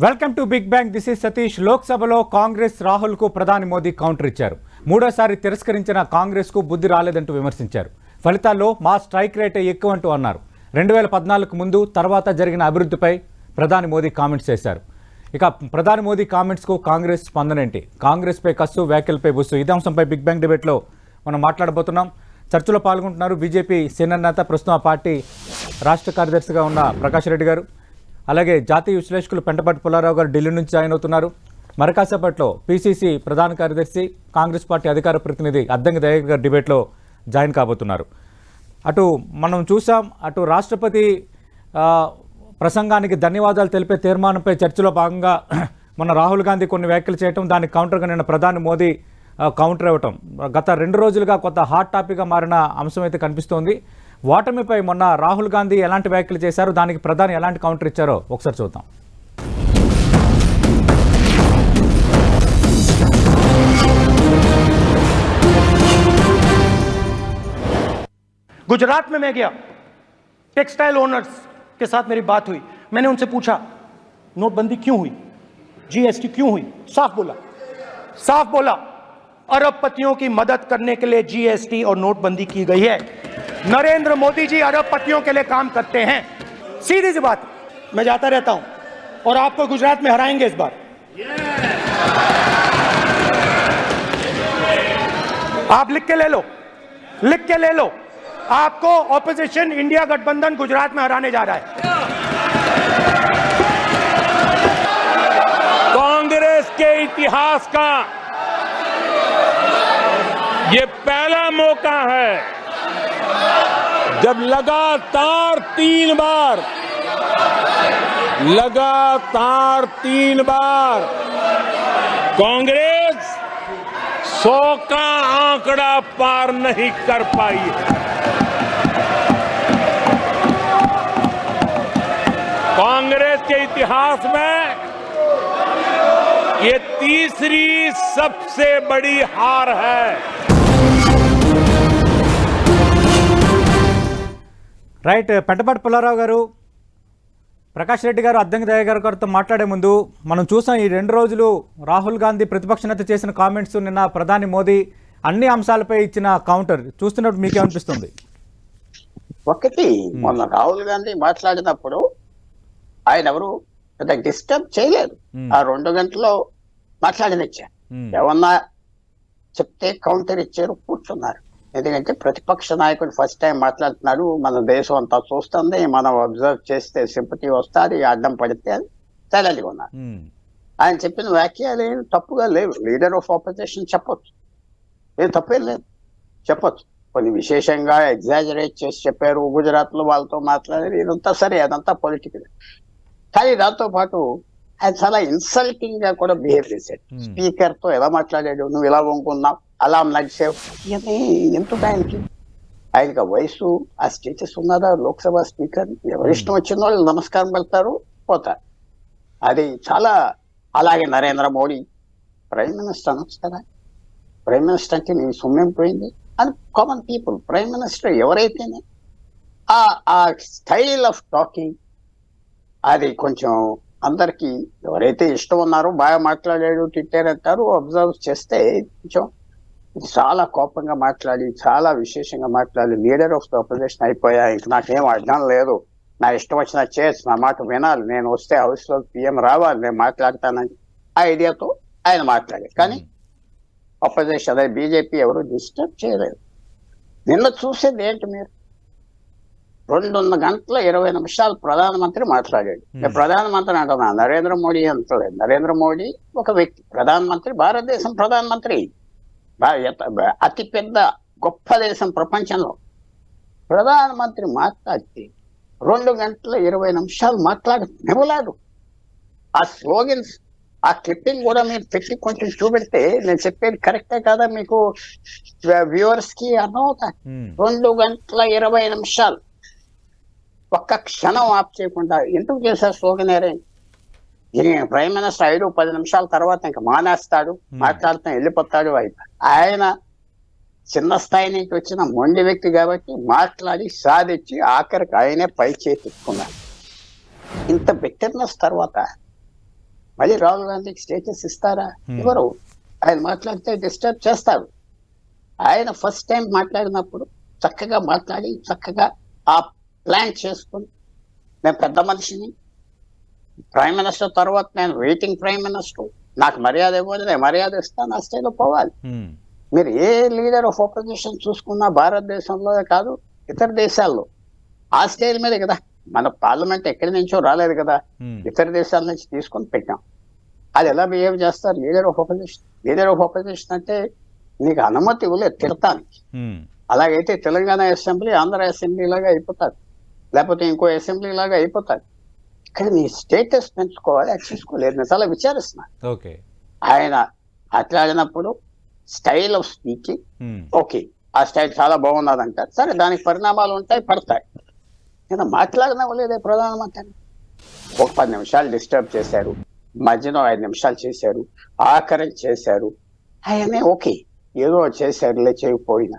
Welcome to Big Bang. This is Satish. లోక్సభలో Congress రాహుల్కు ప్రధాని Modi counter ఇచ్చారు. మూడోసారి తిరస్కరించిన కాంగ్రెస్కు బుద్ధి రాలేదంటూ విమర్శించారు. ఫలితాల్లో మా స్ట్రైక్ రేటే ఎక్కువ అంటూ అన్నారు. 2014 ముందు తర్వాత జరిగిన అభివృద్ధిపై ప్రధాని మోదీ కామెంట్స్ చేశారు. ఇక ప్రధాని మోదీ కామెంట్స్కు కాంగ్రెస్ స్పందన ఏంటి? కాంగ్రెస్పై కస్సు, వ్యాఖ్యలపై బుస్సు. ఇదే అంశంపై బిగ్ బ్యాంగ్ డిబేట్లో మనం మాట్లాడబోతున్నాం. చర్చలో పాల్గొంటున్నారు బీజేపీ సీనియర్ నేత, ప్రస్తుతం ఆ పార్టీ రాష్ట్ర కార్యదర్శిగా ఉన్న ప్రకాష్ రెడ్డి గారు, అలాగే జాతీయ విశ్లేషకులు పెంటపాటి పుల్లారావు గారు ఢిల్లీ నుంచి జాయిన్ అవుతున్నారు. మరకాసేపట్లో పీసీసీ ప్రధాన కార్యదర్శి, కాంగ్రెస్ పార్టీ అధికార ప్రతినిధి అద్దంకి దయాకర్ గారు డిబేట్లో జాయిన్ కాబోతున్నారు. అటు మనం చూసాం, అటు రాష్ట్రపతి ప్రసంగానికి ధన్యవాదాలు తెలిపే తీర్మానంపై చర్చలో భాగంగా మన రాహుల్ గాంధీ కొన్ని వ్యాఖ్యలు చేయటం, దానికి కౌంటర్గా నిన్న ప్రధాని మోదీ కౌంటర్ ఇవ్వటం గత 2 రోజులుగా కొత్త హాట్ టాపిక్గా మారిన అంశం అయితే కనిపిస్తోంది. ఓటమిపై మొన్న రాహుల్ గాంధీ ఎలాంటి వ్యాఖ్యలు చేశారు, దానికి ప్రధాని ఎలాంటి కౌంటర్ ఇచ్చారో ఒకసారి చూద్దాం. गुजरात में मैं गया, टेक्सटाइल ओनर्स के साथ मेरी बात हुई. मैंने उनसे पूछा नोटबंदी क्यों हुई, जीएसटी क्यों हुई. साफ बोला अरबपतियों की मदद करने के लिए जीएसटी और नोटबंदी की गई है. नरेंद्र मोदी जी अरबपतियों के लिए काम करते हैं. सीधी सी बात. मैं जाता रहता हूं और आपको गुजरात में हराएंगे इस बार. आप लिख के ले लो. आपको ऑपोजिशन इंडिया गठबंधन गुजरात में हराने जा रहा है. कांग्रेस के इतिहास का ये पहला मौका है जब लगातार तीन बार कांग्रेस 100 का आंकड़ा पार नहीं कर पाई है. कांग्रेस के इतिहास में ये तीसरी सबसे बड़ी हार है. రైట్. పెంటపాటి పుల్లారావు గారు, ప్రకాష్ రెడ్డి గారు, అద్దంకి దయాకర్ గారితో మాట్లాడే ముందు మనం చూసాం ఈ 2 రోజులు రాహుల్ గాంధీ ప్రతిపక్ష నేత చేసిన కామెంట్స్, నిన్న ప్రధాని మోదీ అన్ని అంశాలపై ఇచ్చిన కౌంటర్ చూస్తున్నప్పుడు మీకేమనిపిస్తుంది? ఒకటి, మొన్న రాహుల్ గాంధీ మాట్లాడినప్పుడు ఆయన ఎవరు పెద్ద డిస్టర్బ్ చేయలేదు. ఆ 2 గంటల్లో మాట్లాడినిచ్చారు. ఏమన్నా చెప్తే కౌంటర్ ఇచ్చారు, కూర్చున్నారు. ఎందుకంటే ప్రతిపక్ష నాయకుడు ఫస్ట్ టైం మాట్లాడుతున్నాడు. మన దేశం అంతా చూస్తుంది, మనం అబ్జర్వ్ చేస్తే సింపతి వస్తుంది, అడ్డం పడితే అది సైలెంట్గా ఉన్నారు. ఆయన చెప్పిన వ్యాఖ్యలు ఏం తప్పుగా లేవు. లీడర్ ఆఫ్ ఆపోజిషన్ చెప్పొచ్చు, ఏం తప్పేం లేదు, చెప్పొచ్చు. కొన్ని విశేషంగా ఎగ్జాజరేట్ చేసి చెప్పారు. గుజరాత్ లో వాళ్ళతో మాట్లాడారు, ఇదంతా సరే, అదంతా పొలిటికల్. కానీ దాంతో పాటు ఆయన చాలా ఇన్సల్టింగ్ గా కూడా బిహేవ్ చేశాడు. స్పీకర్ తో ఎలా మాట్లాడాడు, నువ్వు ఇలా వంకున్నావు, అలా నడిచావు, ఇవన్నీ ఎందుకు ఆయనకి వయసు, ఆ స్టేటస్ ఉన్నదా? లోక్సభ స్పీకర్ ఎవరిష్టం వచ్చిన వాళ్ళు నమస్కారం పెడతారు, పోతారు. అది చాలా. అలాగే నరేంద్ర మోడీ ప్రైమ్ మినిస్టర్ అనొచ్చు కదా. ప్రైమ్ మినిస్టర్ అంటే నీ సొమ్మేం పోయింది అని కామన్ పీపుల్. ప్రైమ్ మినిస్టర్ ఎవరైతేనే ఆ స్టైల్ ఆఫ్ టాకింగ్ అది కొంచెం అందరికి ఎవరైతే ఇష్టం ఉన్నారో బాగా మాట్లాడాడు, తిట్టారంటారు. అబ్జర్వ్ చేస్తే కొంచెం చాలా కోపంగా మాట్లాడి, చాలా విశేషంగా మాట్లాడి, లీడర్ ఆఫ్ ద ఆపోజిషన్ అయిపోయా, ఇంక నాకేం అర్థం లేదు, నా ఇష్టం వచ్చిన చేసి నా మాట వినాలి, నేను వస్తే హౌస్ లో పిఎం రావాలి, నేను మాట్లాడతానని ఆ ఐడియాతో ఆయన మాట్లాడారు. కానీ ఆపోజిషన్ అదే బీజేపీ ఎవరు డిస్టర్బ్ చేయలేదు. నిన్న చూసేది ఏంటి మీరు? 2 గంటల 20 నిమిషాలు ప్రధానమంత్రి మాట్లాడాడు. ప్రధానమంత్రి అంటున్నా, నరేంద్ర మోడీ అంటలేదు. నరేంద్ర మోడీ ఒక వ్యక్తి, ప్రధానమంత్రి, భారతదేశం ప్రధానమంత్రి, అతి పెద్ద గొప్ప దేశం ప్రపంచంలో. ప్రధానమంత్రి మాట్లాడితే 2 గంటల 20 నిమిషాలు మాట్లాడనివ్వలేదు. ఆ స్లోగన్స్, ఆ క్లిప్పింగ్ కూడా మీరు పెట్టి కొంచెం చూపెడితే నేను చెప్పేది కరెక్టే కదా మీకు వ్యూవర్స్ కి అర్థమవుతాయి. 2 గంటల 20 నిమిషాలు ఒక్క క్షణం ఆఫ్ చేయకుండా ఎందుకు చేశారు స్లోగన్ అరేంజ్? ప్రైమ్ మినిస్టర్ 5-10 నిమిషాల తర్వాత ఇంకా మానేస్తాడు, మాట్లాడుతూ వెళ్ళిపోతాడు. ఆయన చిన్న స్థాయి నుంచి వచ్చిన మొండి వ్యక్తి కాబట్టి మాట్లాడి సాధించి ఆఖరికి ఆయనే పై చేతికున్నారు. ఇంత బిట్టర్నెస్ తర్వాత మళ్ళీ రాహుల్ గాంధీకి స్టేటస్ ఇస్తారా? ఎవరు? ఆయన మాట్లాడితే డిస్టర్బ్ చేస్తారు. ఆయన ఫస్ట్ టైం మాట్లాడినప్పుడు చక్కగా మాట్లాడి చక్కగా ఆ ప్లాన్ చేసుకుని, నేను పెద్ద మనిషిని, ప్రైమ్ మినిస్టర్ తర్వాత నేను వెయిటింగ్ ప్రైమ్ మినిస్టర్, నాకు మర్యాద ఇవ్వాలి, నేను మర్యాద ఇస్తాను, ఆ స్టైల్లో పోవాలి. మీరు ఏ లీడర్ ఆఫ్ ఆపోజిషన్ చూసుకున్నా భారతదేశంలో కాదు ఇతర దేశాల్లో ఆ స్టైల్ మీద కదా. మన పార్లమెంట్ ఎక్కడి నుంచో రాలేదు కదా, ఇతర దేశాల నుంచి తీసుకొని పెట్టాం. అది ఎలా బిహేవ్ చేస్తారు leader of opposition? Leader of opposition అంటే నీకు అనుమతి ఇవ్వలేదు తిడతానికి. అలాగైతే తెలంగాణ అసెంబ్లీ ఆంధ్ర అసెంబ్లీ లాగా అయిపోతారు, లేకపోతే ఇంకో అసెంబ్లీ లాగా అయిపోతారు. కానీ నీ స్టేటస్ పెంచుకోవాలి, అది చేసుకోలేదు. నేను చాలా విచారిస్తున్నా. ఆయన మాట్లాడినప్పుడు స్టైల్ ఆఫ్ స్పీకింగ్ ఓకే, ఆ స్టైల్ చాలా బాగున్నదంటారు, సరే దానికి పరిణామాలు ఉంటాయి, పడతాయి. నేను మాట్లాడినవ్వలేదే ప్రధానమంత్రి. ఒక 10 నిమిషాలు డిస్టర్బ్ చేశారు, మధ్యలో 5 నిమిషాలు చేశారు, ఆఖరి చేశారు. ఆయనే ఓకే ఏదో చేశారులే, చేయకపోయినా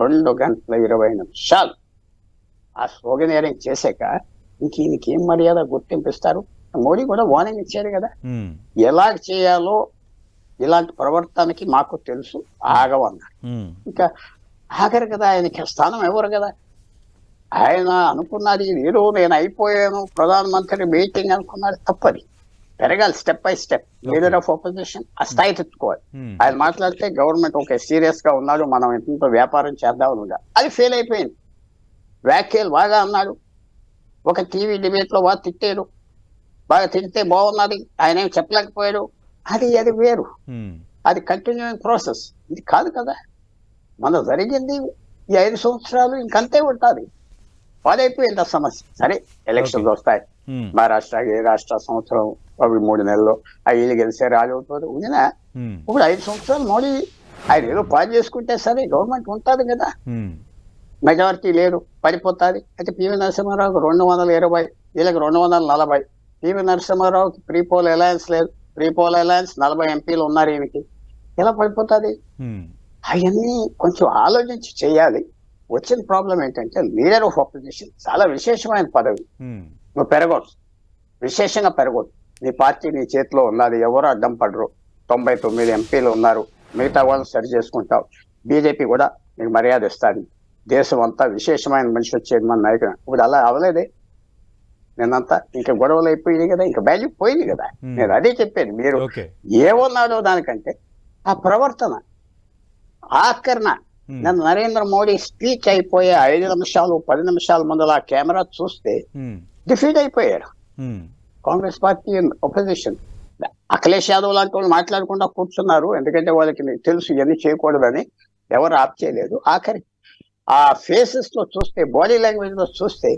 2 గంటల 20 నిమిషాలు ఆ స్లోగనేరింగ్ చేశాక ఈయనకి ఏం మర్యాద గుర్తింపిస్తారు? మోడీ కూడా వార్నింగ్ ఇచ్చారు కదా, ఎలా చేయాలో ఇలాంటి ప్రవర్తనకి మాకు తెలుసు, ఆగవన్నారు. ఇంకా ఆఖరి కదా, ఆయనకి స్థానం ఎవరు కదా. ఆయన అనుకున్నది ఏదో నేను అయిపోయాను ప్రధానమంత్రి మీటింగ్ అనుకున్నాడు, తప్పది. పెరగాలి step by step. Leader of opposition ఆ స్థాయి తెచ్చుకోవాలి. ఆయన మాట్లాడితే గవర్నమెంట్ ఓకే సీరియస్ గా ఉన్నాడు, మనం ఎంతో వ్యాపారం చేద్దామని ఉండాలి. అది ఫెయిల్ అయిపోయింది. వ్యాఖ్యలు బాగా అన్నాడు, ఒక టీవీ డిబేట్ లో బాగా తిట్టాడు, బాగా తిడితే బాగున్నది, ఆయన ఏం చెప్పలేకపోయాడు. అది వేరు, అది కంటిన్యూయింగ్ ప్రాసెస్. ఇది కాదు కదా, మన జరిగింది ఈ 5 సంవత్సరాలు ఇంకంతే ఉంటుంది. పాడైపోయింది ఆ సమస్య. సరే ఎలక్షన్స్ వస్తాయి, మహారాష్ట్ర ఏ రాష్ట్ర సంవత్సరం అవి 3 నెలల్లో వీళ్ళు గెలిచే రాజవుతారు. ఉందినా ఇప్పుడు 5 సంవత్సరాలు మోడీ ఆయన ఏదో పాడు చేసుకుంటే సరే గవర్నమెంట్ ఉంటుంది కదా, మెజారిటీ లేదు, పడిపోతుంది. అయితే పివి నరసింహారావుకి 220, వీళ్ళకి 240. పివి నరసింహారావుకి ప్రీపోల్ అలయన్స్ లేదు, ప్రీపోల్ అలయన్స్ 40 ఎంపీలు ఉన్నారు, ఈయనకి ఎలా పడిపోతుంది? అవన్నీ కొంచెం ఆలోచించి చేయాలి. వచ్చిన ప్రాబ్లం ఏంటంటే లీడర్ ఆఫ్ ఆపోజిషన్ చాలా విశేషమైన పదవి, నువ్వు పెరగొచ్చు, విశేషంగా పెరగొచ్చు. నీ పార్టీ నీ చేతిలో ఉన్నది, ఎవరు అడ్డం పడరు. 99 ఎంపీలు ఉన్నారు, మిగతా వాళ్ళని సరి చేసుకుంటావు. బీజేపీ కూడా నీకు మర్యాద ఇస్తాను, దేశం అంతా విశేషమైన మనిషి వచ్చేది మన నాయకుడు. ఇప్పుడు అలా అవలేదే, నేనంతా ఇంకా గొడవలు అయిపోయింది కదా, ఇంకా వాల్యూ పోయింది కదా. నేను అదే చెప్పాను, మీరు ఏమన్నాడో దానికంటే ఆ ప్రవర్తన ఆఖరణ. నన్ను నరేంద్ర మోడీ స్పీచ్ అయిపోయే 5 నిమిషాలు 10 నిమిషాల ముందు ఆ కెమెరా చూస్తే డిఫీట్ అయిపోయారు కాంగ్రెస్ పార్టీ అపోజిషన్. అఖిలేష్ యాదవ్ లాంటి వాళ్ళు మాట్లాడకుండా కూర్చున్నారు, ఎందుకంటే వాళ్ళకి తెలుసు ఇవన్నీ చేయకూడదని. ఎవరు ఆప్ చేయలేదు. ఆఖరి ఆ ఫేసెస్ లో చూస్తే, బాడీ లాంగ్వేజ్ లో చూస్తే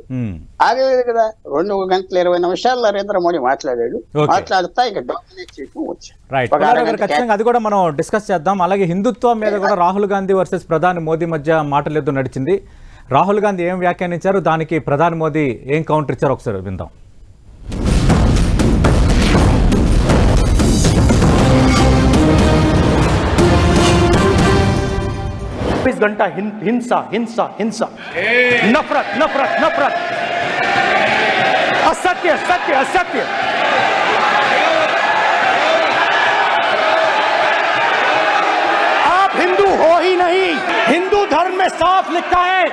ఆగలేదు కదా. 2 గంటల 20 నిమిషాలు నరేంద్ర మోడీ మాట్లాడాడు. మాట్లాడుతా ఇంకా డామినేట్ చేయడం వచ్చాయి. అది కూడా మనం డిస్కస్ చేద్దాం. అలాగే హిందుత్వం మీద కూడా రాహుల్ గాంధీ వర్సెస్ ప్రధాని మోదీ మధ్య మాటలేదో నడిచింది. రాహుల్ గాంధీ ఏం వ్యాఖ్యానించారు, దానికి ప్రధాని మోదీ ఏం కౌంటర్ ఇచ్చారు ఒకసారి విందాం. 24 घंटा हिंसा हिंसा हिंसा, नफरत नफरत नफरत, असत्य सत्य असत्य। आप हिंदू हो ही नहीं। हिंदू धर्म में साफ लिखा है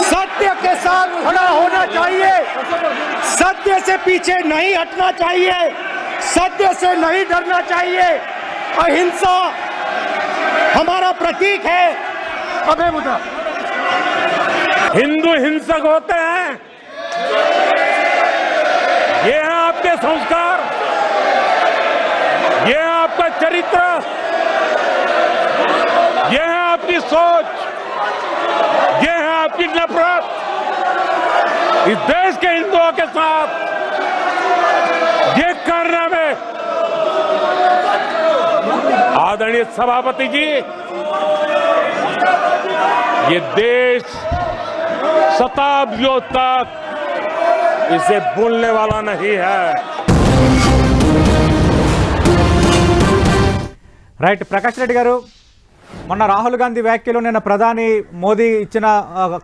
सत्य के साथ खड़ा होना चाहिए, सत्य से पीछे नहीं हटना चाहिए, सत्य से नहीं डरना चाहिए। अहिंसा हमारा प्रतीक है। अभय मुद्रा। हिंदू हिंसक होते हैं, ये है आपके संस्कार, ये है आपका चरित्र, ये है आपकी सोच, ये है आपकी नफरत। इस देश के हिंदुओं के साथ ये करने में आदरणीय सभापति जी, ये देश शताब्दियों तक इसे भूलने वाला नहीं है। రైట్ ప్రకాష్ రెడ్డి గారు, మొన్న రాహుల్ గాంధీ వ్యాఖ్యలు నిన్న ప్రధాని మోదీ ఇచ్చిన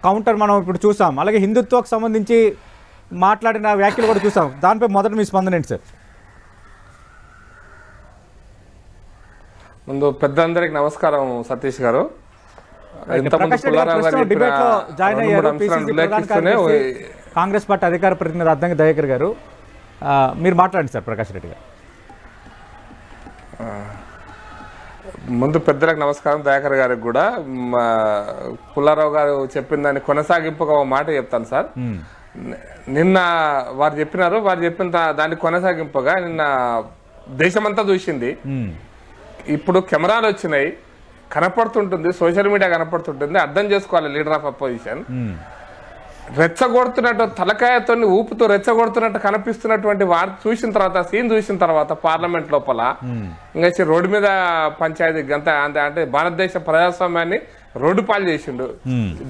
కౌంటర్ మనం ఇప్పుడు చూసాం. అలాగే హిందుత్వకు సంబంధించి మాట్లాడిన వ్యాఖ్యలు కూడా చూసాం. దానిపై మొదట మీ స్పందన ఏంటి సార్? ముందు పెద్దందరికి నమస్కారం సతీష్ గారు. ప్రకాష్ రెడ్డి గారు ప్రస్తుతం డిబేట్ లో జాయిన్ అయ్యారు. PCC ప్రధాన కార్యదర్శి, కాంగ్రెస్ పార్టీ అధికార ప్రతినిధి అద్దంకి దయాకర్ గారు, మీరు మాట్లాడండి సార్. ప్రకాష్ రెడ్డి గారు. ముందు పెద్దలకు నమస్కారం, దయాకర్ గారికి కూడా. పుల్లారావు గారు చెప్పిన దాన్ని కొనసాగింపుగా ఒక మాట చెప్తాను సార్. నిన్న వారు చెప్పిన దాన్ని కొనసాగింపుగా నిన్న దేశమంతా చూసింది. ఇప్పుడు కెమెరాలు వచ్చినాయి, కనపడుతుంటుంది, సోషల్ మీడియా కనపడుతుంటుంది. అర్థం చేసుకోవాలి లీడర్ ఆఫ్ అపోజిషన్ రెచ్చగొడుతున్నట్టు, తలకాయతో ఊపుతూ రెచ్చగొడుతున్నట్టు కనిపిస్తున్నటువంటి వారు చూసిన తర్వాత, సీన్ చూసిన తర్వాత పార్లమెంట్ లోపల ఇంకా రోడ్డు మీద పంచాయతీ అంటే భారతదేశ ప్రజాస్వామ్యాన్ని రోడ్డు పాలు చేసిండు,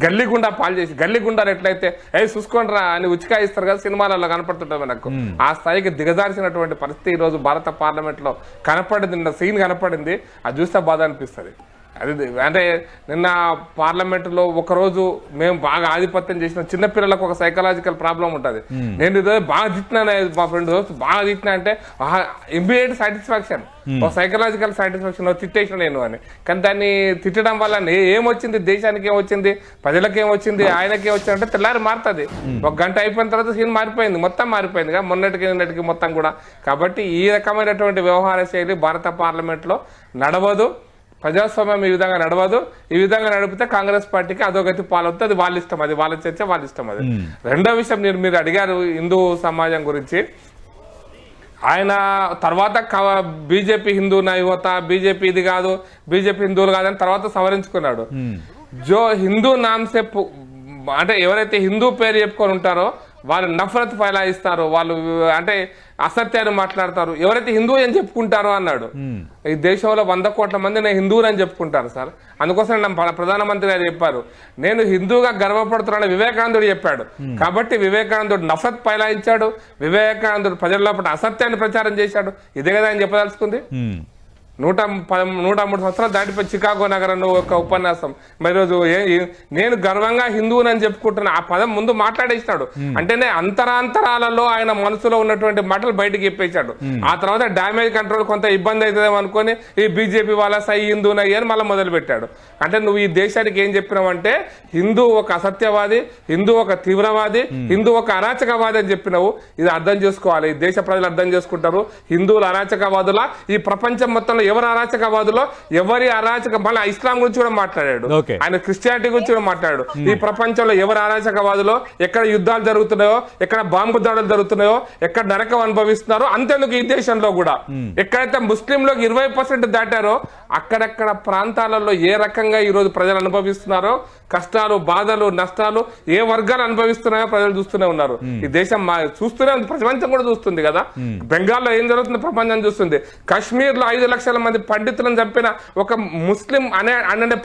గల్లీ గుండా పాలు చేసి, గల్లీ గుండాలు ఎట్లయితే చూసుకోండి రా అని ఉచికాయిస్తారు కదా సినిమాలలో కనపడుతుంటాం మనకు, ఆ స్థాయికి దిగజార్చినటువంటి పరిస్థితి ఈ రోజు భారత పార్లమెంట్ లో కనపడింది. సీన్ కనపడింది, అది చూస్తే బాధ అనిపిస్తుంది. అది అంటే నిన్న పార్లమెంటులో ఒకరోజు మేము బాగా ఆధిపత్యం చేసిన చిన్నపిల్లలకు ఒక సైకలాజికల్ ప్రాబ్లం ఉంటుంది. నేను ఈరోజు బాగా తిట్టినా, మా ఫ్రెండ్ బాగా తిట్టినా అంటే ఇమ్మీడియట్ సాటిస్ఫాక్షన్, ఒక సైకలాజికల్ సాటిస్ఫాక్షన్, తిట్టేసిన నేను అని. కానీ దాన్ని తిట్టడం వల్ల ఏమొచ్చింది, దేశానికి ఏమొచ్చింది, ప్రజలకు ఏమొచ్చింది, ఆయనకి ఏమొచ్చింది అంటే తెల్లారి మారుతుంది. ఒక గంట అయిపోయిన తర్వాత సీన్ మారిపోయింది, మొత్తం మారిపోయింది కదా, మొన్నటికి మొత్తం కూడా. కాబట్టి ఈ రకమైనటువంటి వ్యవహార శైలి భారత పార్లమెంట్ లో నడవదు. ప్రజాస్వామ్యం ఈ విధంగా నడవదు. ఈ విధంగా నడిపితే కాంగ్రెస్ పార్టీకి అధోగతి పాలవుతుంది. అది వాళ్ళ ఇష్టం, అది వాళ్ళ చర్చ, వాళ్ళ ఇష్టం. అది రెండో విషయం, మీరు అడిగారు హిందూ సమాజం గురించి. ఆయన తర్వాత బీజేపీ హిందూ యువత, బీజేపీ ఇది కాదు, బీజేపీ హిందువులు కాదని తర్వాత సవరించుకున్నాడు. జో హిందూ నామ్సే అంటే ఎవరైతే హిందూ పేరు చెప్పుకొని ఉంటారో వాళ్ళు నఫరత్ ఫైలాయిస్తారు, వాళ్ళు అంటే అసత్యాన్ని మాట్లాడతారు, ఎవరైతే హిందూ అని చెప్పుకుంటారో అన్నాడు. ఈ దేశంలో 100 కోట్ల మంది నేను హిందువుని అని చెప్పుకుంటారు సార్. అందుకోసం ప్రధానమంత్రి గారు చెప్పారు, నేను హిందూగా గర్వపడుతున్నాను వివేకానందుడు చెప్పాడు. కాబట్టి వివేకానందుడు నఫరత్ ఫైలాయించాడు, వివేకానందుడు ప్రజల లోపల అసత్యాన్ని ప్రచారం చేశాడు. ఇదే కదా ఆయన చెప్పదలుచుకుంది. 103 సంవత్సరాలు దాటిపోయి చికాగో నగరంలో ఒక ఉపన్యాసం. మరి రోజు నేను గర్వంగా హిందువునని చెప్పుకుంటున్నా, ఆ పదం ముందు మాట్లాడేసినాడు. అంటేనే అంతరాంతరాలలో ఆయన మనసులో ఉన్నటువంటి మాటలు బయటకు చెప్పేశాడు. ఆ తర్వాత డ్యామేజ్ కంట్రోల్ కొంత ఇబ్బంది అవుతుందేమో అనుకుని ఈ బీజేపీ వాళ్ళ సై హిందూనయ్యి అని మళ్ళీ మొదలు పెట్టాడు. అంటే నువ్వు ఈ దేశానికి ఏం చెప్పినావంటే హిందూ ఒక అసత్యవాది, హిందూ ఒక తీవ్రవాది, హిందూ ఒక అరాచకవాది అని చెప్పినావు. ఇది అర్థం చేసుకోవాలి, ఈ దేశ ప్రజలు అర్థం చేసుకుంటారు. హిందువులు అరాచకవాదుల, ఈ ప్రపంచం మొత్తంలో ఎవరు అరాచకవాదులో, ఎవరి మళ్ళీ ఇస్లాం గురించి కూడా మాట్లాడాడు ఆయన, క్రిస్టియానిటీ గురించి కూడా మాట్లాడాడు. ఈ ప్రపంచంలో ఎవరు అరాచకవాదులో, ఎక్కడ యుద్ధాలు జరుగుతున్నాయో, ఎక్కడ బాంబు దాడులు జరుగుతున్నాయో, ఎక్కడ నరకం అనుభవిస్తున్నారో, అంతేందుకు ఈ దేశంలో కూడా ఎక్కడైతే ముస్లింలకు 20% దాటారో అక్కడక్కడ ప్రాంతాలలో ఏ రకంగా ఈ రోజు ప్రజలు అనుభవిస్తున్నారో, కష్టాలు, బాధలు, నష్టాలు ఏ వర్గాలు అనుభవిస్తున్నాయో ప్రజలు చూస్తూనే ఉన్నారు. ఈ దేశం చూస్తూనే ఉంది, ప్రపంచం కూడా చూస్తుంది కదా. బెంగాల్లో ఏం జరుగుతుందో ప్రపంచం చూస్తుంది. కాశ్మీర్ లో 5 లక్షల మంది పండితులను చంపిన ఒక ముస్లిం అనే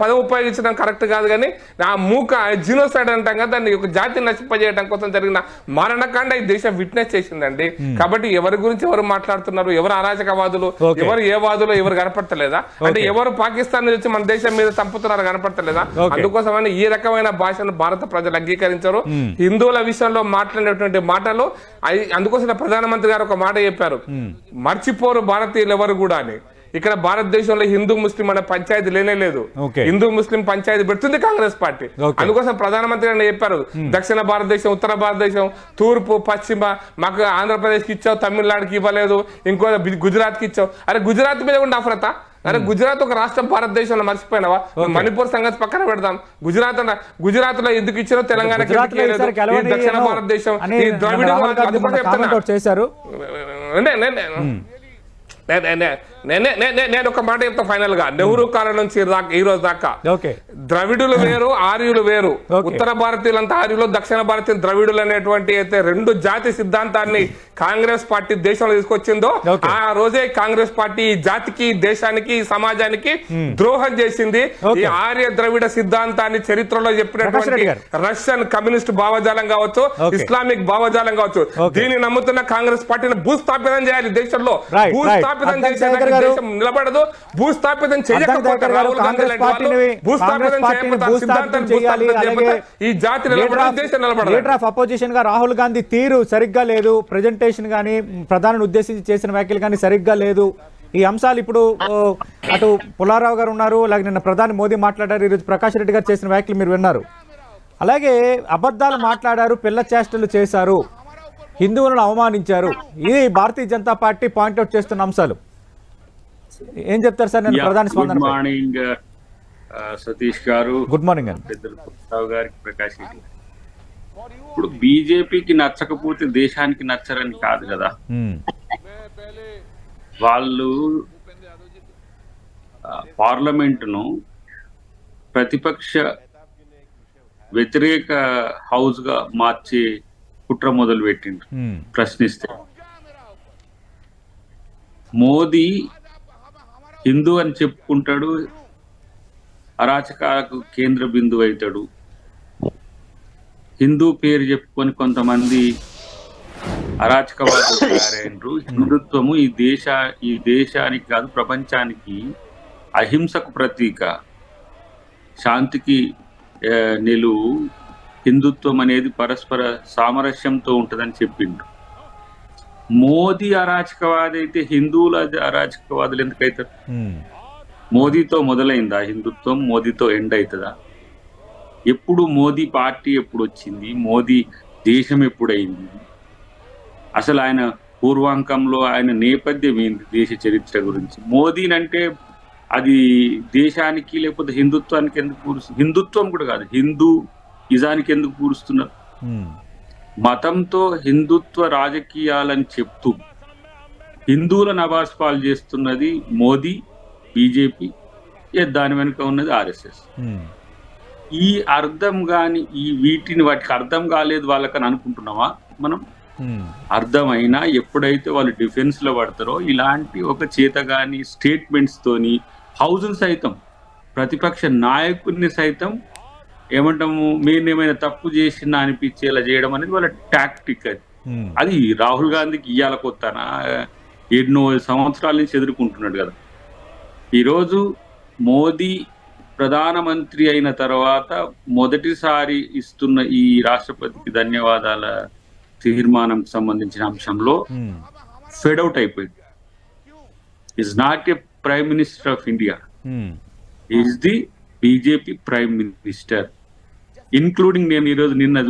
పదవి ఉపయోగించడం కరెక్ట్ కాదు, కానీ ఆ మూక జీనోసైడ్ అంటాం కదా, దాన్ని ఒక జాతిని నశింపజేయడం కోసం జరిగిన మారణకాండ ఈ దేశం విట్నెస్ చేసిందండి. కాబట్టి ఎవరి గురించి ఎవరు మాట్లాడుతున్నారు, ఎవరు అరాచకవాదులు, ఎవరు ఏ వాదులు, ఎవరు కనపడతలేదా? అంటే ఎవరు పాకిస్తాన్ నుంచి మన దేశం మీద చంపుతున్నారు కనపడతలేదా? అందుకోసమని ఈ రకమైన భాషను భారత ప్రజలు అంగీకరించారు. హిందువుల విషయంలో మాట్లాడినటువంటి మాటలు, అందుకోసం ప్రధానమంత్రి గారు ఒక మాట చెప్పారు, మర్చిపోరు భారతీయులు ఎవరు కూడా అని. ఇక్కడ భారతదేశంలో హిందూ ముస్లిం అనే పంచాయతీ లేనే లేదు. హిందూ ముస్లిం పంచాయతీ పెడుతుంది కాంగ్రెస్ పార్టీ. అందుకోసం ప్రధానమంత్రి గారు చెప్పారు, దక్షిణ భారతదేశం, ఉత్తర భారతదేశం, తూర్పు, పశ్చిమ, మాకు ఆంధ్రప్రదేశ్కి ఇచ్చావు, తమిళనాడుకి ఇవ్వలేదు, ఇంకో గుజరాత్కి ఇచ్చావు. అరే గుజరాత్ మీద కూడా నఫరతా? అరే గుజరాత్ ఒక రాష్ట్రం భారతదేశంలో, మర్చిపోయినావా? మణిపూర్ సంగతి పక్కన పెడదాం. గుజరాత్ లో ఎందుకు ఇచ్చారో తెలంగాణకి, దక్షిణ భారతదేశం, ఈ ద్రవిడ చేశారు. నేను ఒక మాట చెప్తా ఫైనల్ గా, నెహ్రూ కాలం నుంచి ఈ రోజు దాకా ద్రవిడులు వేరు, ఆర్యులు వేరు. ఉత్తర భారతీయులంతా ఆర్యులు, దక్షిణ భారతీయులు ద్రవిడులు అనేటువంటి అయితే 2 జాతి సిద్ధాంతాన్ని కాంగ్రెస్ పార్టీ దేశంలో తీసుకొచ్చిందో ఆ రోజే కాంగ్రెస్ పార్టీ ఈ జాతికి, దేశానికి, సమాజానికి ద్రోహం చేసింది. ఈ ఆర్య ద్రవిడ సిద్ధాంతాన్ని చరిత్రలో చెప్పినటువంటి రష్యన్ కమ్యూనిస్ట్ భావజాలం కావచ్చు, ఇస్లామిక్ భావజాలం కావచ్చు, దీన్ని నమ్ముతున్న కాంగ్రెస్ పార్టీని భూస్థాపితం చేయాలి దేశంలో. భూస్థాపితం చేసే దేశం నిలబడదు. భూస్థాపితం చేయకపోతే రాహుల్ గాంధీ లాంటి వాళ్ళు భూస్థాపితం చేయకపోతే సిద్ధాంతాన్ని భూస్థాపితం చేయకపోతే ఈ జాతి నిలబడదు, దేశం నిలబడదు. లీడర్ ఆఫ్ అపోజిషన్ గా రాహుల్ గాంధీ తీరు సరిగ్గా లేదు, ప్రెజెంటేషన్ గానీ, ప్రధాని ఉద్దేశించి చేసిన వ్యాఖ్యలు కానీ సరిగ్గా లేదు. ఈ అంశాలు ఇప్పుడు అటు పుల్లారావు గారు ఉన్నారు, అలాగే నిన్న ప్రధాని మోదీ మాట్లాడారు, ఈరోజు ప్రకాష్ రెడ్డి గారు చేసిన వ్యాఖ్యలు మీరు విన్నారు. అలాగే అబద్ధాలు మాట్లాడారు, పిల్ల చేష్టలు చేశారు, హిందువులను అవమానించారు, ఇది భారతీయ జనతా పార్టీ పాయింట్అవుట్ చేస్తున్న అంశాలు. ఏం చెప్తారు సార్ నేను ప్రధాని స్పందన? గుడ్ మార్నింగ్ సతీష్ గారు, గుడ్ మార్నింగ్ అండి. పెద్దలు పుల్లారావు గారికి, ప్రకాష్ రెడ్డి గారు. ఇప్పుడు బీజేపీకి నచ్చకపోతే దేశానికి నచ్చరని కాదు కదా. వాళ్ళు పార్లమెంటును ప్రతిపక్ష వ్యతిరేక హౌస్ గా మార్చి కుట్ర మొదలు పెట్టిండ్రు ప్రశ్నిస్తే. మోదీ హిందూ అని చెప్పుకుంటాడు, అరాచకాలకు కేంద్ర బిందువు అవుతాడు. హిందూ పేరు చెప్పుకొని కొంతమంది అరాచకవాదులు తయారైనరు. హిందుత్వము ఈ దేశానికి కాదు ప్రపంచానికి అహింసకు ప్రతీక, శాంతికి నిలువు. హిందుత్వం అనేది పరస్పర సామరస్యంతో ఉంటుందని చెప్పిండు. మోదీ అరాచకవాది అయితే హిందువుల అరాచకవాదులు ఎందుకైతారు? మోదీతో మొదలైందా హిందుత్వం? మోదీతో ఎండ్ అవుతుందా? ఎప్పుడు మోదీ పార్టీ ఎప్పుడు వచ్చింది? మోదీ దేశం ఎప్పుడైంది? అసలు ఆయన పూర్వాంకంలో ఆయన నేపథ్యం ఏంటి దేశ చరిత్ర గురించి? మోదీనంటే అది దేశానికి లేకపోతే హిందుత్వానికి ఎందుకు హిందుత్వం కూడా కాదు, హిందూ ఇజానికి ఎందుకు పూరుస్తున్నారు? మతంతో హిందుత్వ రాజకీయాలని చెప్తూ హిందువులను అబాస్పాలు చేస్తున్నది మోదీ, బీజేపీ, దాని వెనుక ఉన్నది ఆర్ఎస్ఎస్. ఈ అర్థం కాని వాటికి అర్థం కాలేదు వాళ్ళకని అనుకుంటున్నామా మనం? అర్థమైనా ఎప్పుడైతే వాళ్ళు డిఫెన్స్ లో పడతారో ఇలాంటి ఒక చేతగాని స్టేట్మెంట్స్ తోని హౌజులు సైతం, ప్రతిపక్ష నాయకుడిని సైతం ఏమంటాము, మీరు ఏమైనా తప్పు చేసినా అనిపించేలా చేయడం అనేది వాళ్ళ టాక్టిక్. అది రాహుల్ గాంధీకి ఇయ్యాల కొత్తనా, ఎన్నో సంవత్సరాల నుంచి ఎదుర్కొంటున్నాడు కదా. ఈరోజు మోదీ ప్రధానమంత్రి అయిన తర్వాత మొదటిసారి ఇస్తున్న ఈ రాష్ట్రపతికి ధన్యవాదాల తీర్మానం సంబంధించిన అంశంలో ఫెడౌట్ అయిపోయింది. Is not a prime minister of India, is the BJP prime minister. Including నేను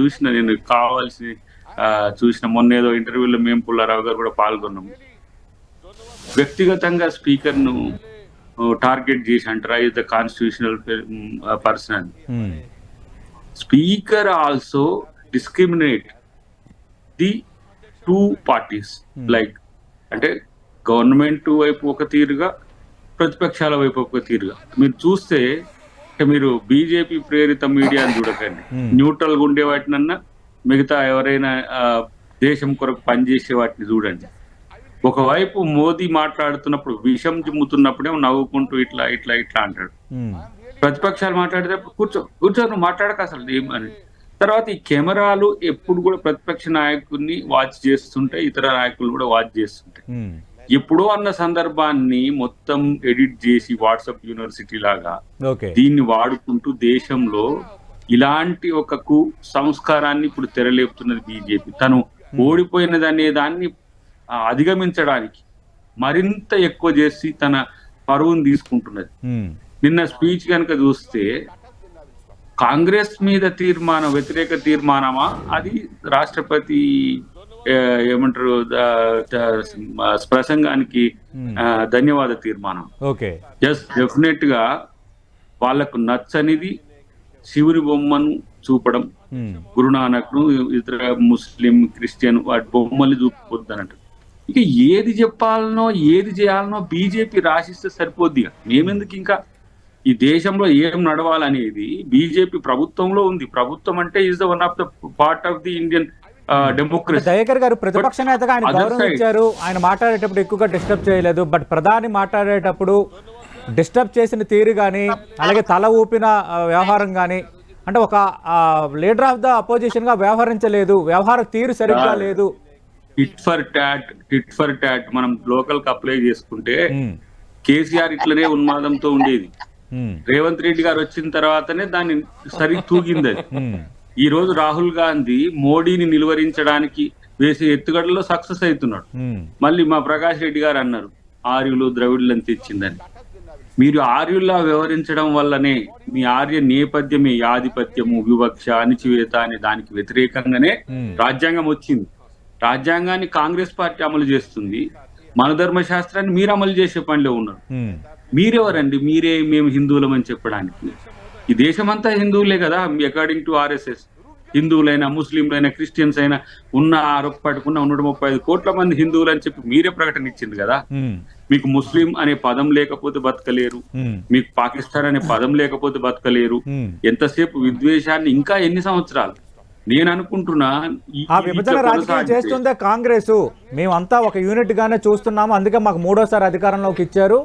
చూసిన మొన్న ఏదో ఇంటర్వ్యూలో మేము పుల్లారావు గారు కూడా పాల్గొన్నాము. వ్యక్తిగతంగా స్పీకర్ ను టార్గెట్ చేసి అంటారా, is the constitutional person. Speaker also discriminate the two parties, like అంటే గవర్నమెంట్ వైపు ఒక తీరుగా, ప్రతిపక్షాల వైపు ఒక తీరుగా. మీరు చూస్తే మీరు బీజేపీ ప్రేరిత మీడియాని చూడకండి, న్యూట్రల్ గా ఉండే వాటినన్నా మిగతా ఎవరైనా దేశం కొరకు పనిచేసే వాటిని చూడండి. ఒకవైపు మోదీ మాట్లాడుతున్నప్పుడు విషం జిమ్ముతున్నప్పుడే నవ్వుకుంటూ ఇట్లా ఇట్లా ఇట్లా అంటాడు. ప్రతిపక్షాలు మాట్లాడేటప్పుడు కూర్చో నువ్వు మాట్లాడక అసలు ఏమని. తర్వాత ఈ కెమెరాలు ఎప్పుడు కూడా ప్రతిపక్ష నాయకుడిని వాచ్ చేస్తుంటే ఇతర నాయకులు కూడా వాచ్ చేస్తుంటాయి. ఎప్పుడో అన్న సందర్భాన్ని మొత్తం ఎడిట్ చేసి వాట్సాప్ యూనివర్సిటీ లాగా దీన్ని వాడుకుంటూ దేశంలో ఇలాంటి ఒక సంస్కారాన్ని ఇప్పుడు తెరలేపుతున్నది బీజేపీ. తను ఓడిపోయినది అనే దాన్ని అధిగమించడానికి మరింత ఎక్కువ చేసి తన పరువును తీసుకుంటున్నది. నిన్న స్పీచ్ కనుక చూస్తే కాంగ్రెస్ మీద వ్యతిరేక తీర్మానమా, అది రాష్ట్రపతి ఏమంటారు ప్రసంగానికి ధన్యవాద తీర్మానం. జస్ట్ డెఫినెట్ గా వాళ్ళకు నచ్చనిది శివుని బొమ్మను చూపడం, గురునానక్ ను, ఇతర ముస్లిం, క్రిస్టియన్ వాటి బొమ్మలు చూపొద్దు అన్నట్టు. ఇక ఏది చెప్పాలనో ఏది చేయాలనో బీజేపీ రాసిస్తే సరిపోద్ది. మేమెందుకు ఇంకా ఈ దేశంలో ఏం నడవాలనేది బీజేపీ ప్రభుత్వంలో ఉంది. ప్రభుత్వం అంటే is the one of the part of the Indian democracy. Dayakar గారు ప్రతిపక్ష నేతగా ఆయన గౌరవం ఇచ్చారు, ఆయన మాట్లాడేటప్పుడు ఎక్కువగా డిస్టర్బ్ చేయలేదు. బట్ ప్రధాని మాట్లాడేటప్పుడు డిస్టర్బ్ చేసిన తీరు కానీ, అలాగే తల ఊపిన వ్యవహారం కానీ, అంటే ఒక లీడర్ ఆఫ్ ద అపోజిషన్ గా వ్యవహరించలేదు, వ్యవహార తీరు సరిగ్గా లేదు. టిట్ ఫర్ టాట్ మనం లోకల్ కి అప్లై చేసుకుంటే కేసీఆర్ ఇట్లనే ఉన్మాదంతో ఉండేది. రేవంత్ రెడ్డి గారు వచ్చిన తర్వాతనే దాన్ని సరి తూగింది. అది ఈ రోజు రాహుల్ గాంధీ మోడీని నిలువరించడానికి వేసే ఎత్తుగడలో సక్సెస్ అవుతున్నాడు. మళ్ళీ మా ప్రకాష్ రెడ్డి గారు అన్నారు, ఆర్యులు ద్రవిడులను తెచ్చిందని. మీరు ఆర్యుల్లా వ్యవహరించడం వల్లనే మీ ఆర్య నేపథ్యమే ఆధిపత్యము, వివక్ష, అణిచివేత అనే దానికి వ్యతిరేకంగానే రాజ్యాంగం వచ్చింది. రాజ్యాంగాన్ని కాంగ్రెస్ పార్టీ అమలు చేస్తుంది, మనధర్మ శాస్త్రాన్ని మీరు అమలు చేసే పనిలో ఉన్నారు. మీరెవరండి? మేము హిందువులం అని చెప్పడానికి? ఈ దేశమంతా హిందువులే కదా అకార్డింగ్ టు RSS. హిందువులైనా, ముస్లింలైనా, క్రిస్టియన్స్ అయినా ఉన్న ఆరోపడుకున్న 135 కోట్ల మంది హిందువులు అని చెప్పి మీరే ప్రకటన ఇచ్చింది కదా. మీకు ముస్లిం అనే పదం లేకపోతే బతకలేరు, మీకు పాకిస్తాన్ అనే పదం లేకపోతే బతకలేరు. ఎంతసేపు విద్వేషాన్ని ఇంకా ఎన్ని సంవత్సరాలు? నేను అనుకుంటున్నా ఆ విభజన రాజకీయం చేస్తుందే కాంగ్రెస్. మేమంతా ఒక యూనిట్ గానే చూస్తున్నాము, అందుకే మాకు 3వ అధికారంలోకి ఇచ్చారు.